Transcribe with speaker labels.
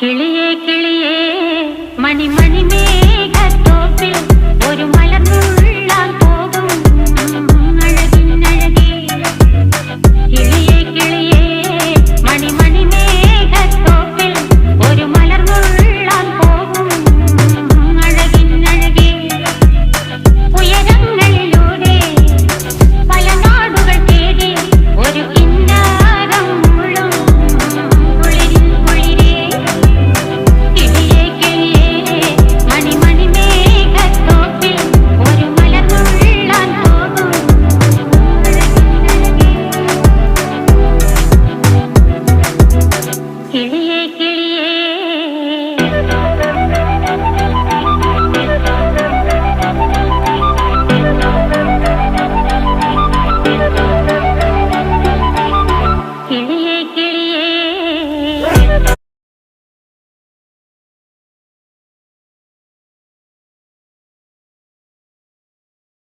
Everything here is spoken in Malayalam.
Speaker 1: കിളിയേ കിളിയേ മണിമണി മേഘത്തോപ്പിൽ ഒരു മലർന്നുള്ളാൻ പോകും അഴകിനഴകേ. കിളിയേ കിളിയേ മണിമണി മേഘത്തോപ്പിൽ ഒരു മലർന്നുള്ളാൻ പോകും അഴകിനഴകേ. ഉയരങ്ങളിലൂടെ പല നാടുകൾ തേടി ഒരു കിന്നാരം മുള്ളും കുളിരിൻ കുളിരേ. കിളിയേ കിളിയേ മണിമണി മേഘത്തോപ്പിൽ ഒരു മലർന്നുള്ളാൻ പോകും അഴകിനഴകേ. കിളിയേ